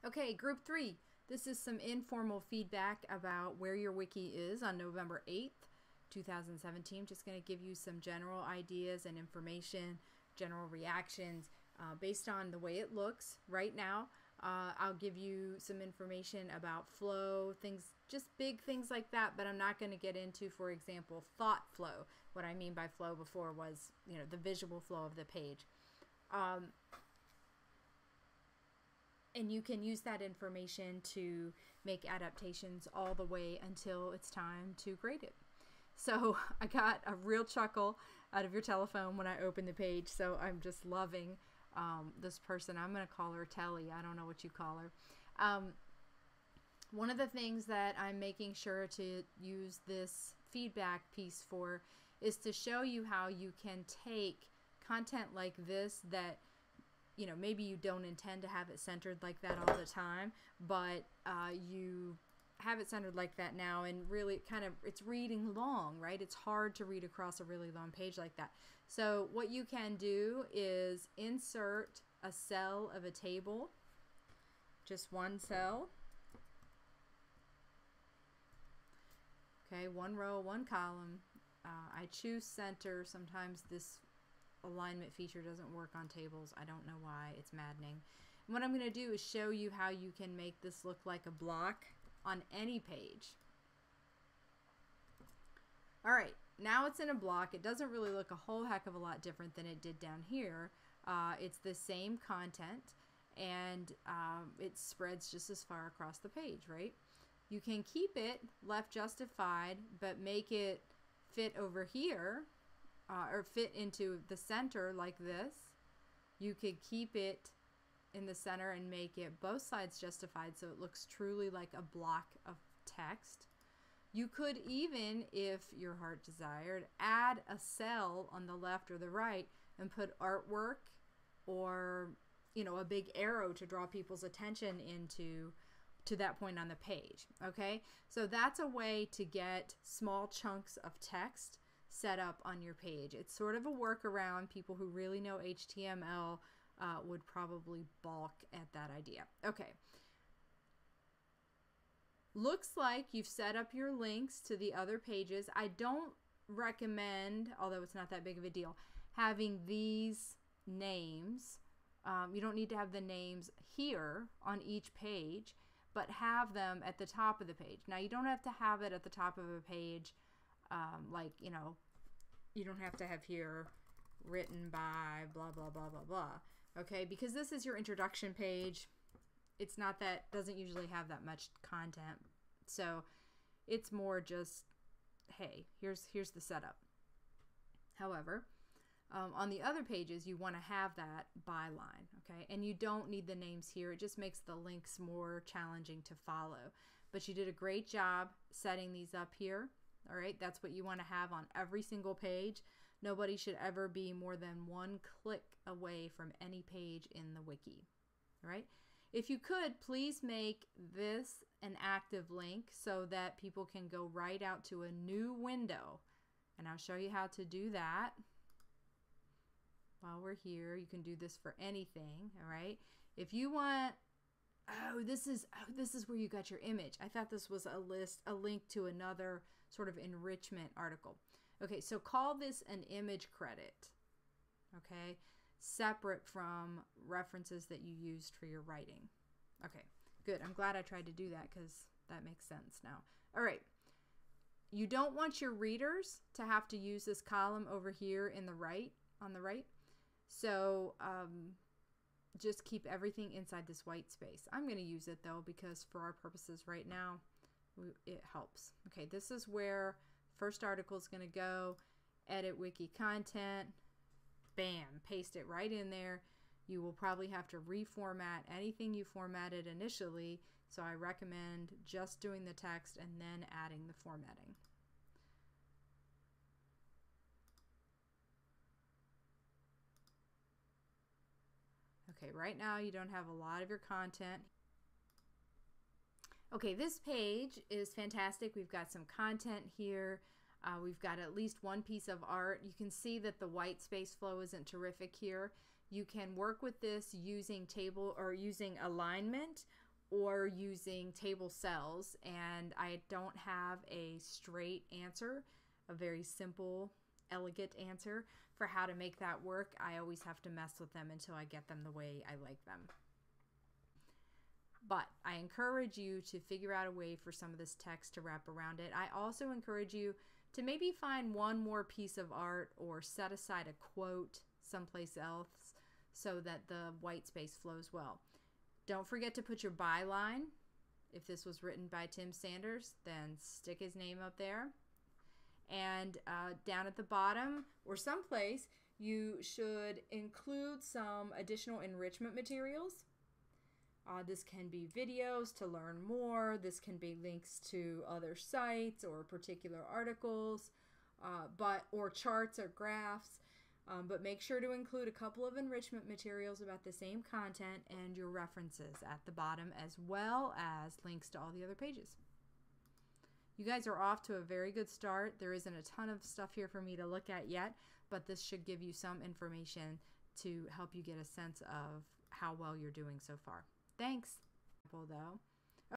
Okay, group 3. This is some informal feedback about where your wiki is on November 8th, 2017. Just going to give you some general ideas and information, general reactions based on the way it looks right now. I'll give you some information about flow, things, just big things like that, but I'm not going to get into, for example, thought flow. What I mean by flow before was, the visual flow of the page. And you can use that information to make adaptations all the way until it's time to grade it. So I got a real chuckle out of your telephone when I opened the page, so I'm just loving this person. I'm going to call her Telly. I don't know what you call her. One of the things that I'm making sure to use this feedback piece for is to show you how you can take content like this that maybe you don't intend to have it centered like that all the time, but you have it centered like that now, and really it's reading long, right? It's hard to read across a really long page like that. So what you can do is insert a cell of a table, just one cell. Okay, one row, one column. I choose center. Sometimes this alignment feature doesn't work on tables. I don't know why. It's maddening. And what I'm going to do is show you how you can make this look like a block on any page. Alright, now it's in a block. It doesn't really look a whole heck of a lot different than it did down here. It's the same content, and it spreads just as far across the page, right? You can keep it left justified, but make it fit over here, or fit into the center like this. You could keep it in the center and make it both sides justified so it looks truly like a block of text. You could even, if your heart desired, add a cell on the left or the right and put artwork or a big arrow to draw people's attention to that point on the page. Okay, so that's a way to get small chunks of text set up on your page. It's sort of a workaround. People who really know HTML would probably balk at that idea. Okay. Looks like you've set up your links to the other pages. I don't recommend, although it's not that big of a deal, having these names. You don't need to have the names here on each page, but have them at the top of the page. Now, you don't have to have it at the top of a page you don't have to have here written by blah, blah, blah, blah, blah. Okay, because this is your introduction page. It's not that, doesn't usually have that much content. So it's more just, hey, here's the setup. However, on the other pages, you want to have that byline, okay? And you don't need the names here. It just makes the links more challenging to follow. But you did a great job setting these up here. All right, that's what you want to have on every single page. Nobody should ever be more than one click away from any page in the wiki. All right, if you could, please make this an active link so that people can go right out to a new window. And I'll show you how to do that while we're here. You can do this for anything. All right, if you want, this is where you got your image. I thought this was a link to another sort of enrichment article. Okay, so call this an image credit, okay, separate from references that you used for your writing. Okay, good. I'm glad I tried to do that because that makes sense now. All right, you don't want your readers to have to use this column over here on the right, so just keep everything inside this white space. I'm going to use it though because for our purposes right now, it helps. Okay, this is where first article is going to go. Edit wiki content. Bam, paste it right in there. You will probably have to reformat anything you formatted initially, so I recommend just doing the text and then adding the formatting. Okay, right now you don't have a lot of your content. Okay, this page is fantastic. We've got some content here. We've got at least one piece of art. You can see that the white space flow isn't terrific here. You can work with this using table or using alignment or using table cells, and I don't have a straight answer, a very simple, elegant answer for how to make that work. I always have to mess with them until I get them the way I like them. But I encourage you to figure out a way for some of this text to wrap around it. I also encourage you to maybe find one more piece of art or set aside a quote someplace else so that the white space flows well. Don't forget to put your byline. If this was written by Tim Sanders, then stick his name up there. And down at the bottom or someplace, you should include some additional enrichment materials. This can be videos to learn more. This can be links to other sites or particular articles, or charts or graphs. But make sure to include a couple of enrichment materials about the same content and your references at the bottom, as well as links to all the other pages. You guys are off to a very good start. There isn't a ton of stuff here for me to look at yet, but this should give you some information to help you get a sense of how well you're doing so far. Thanks. Though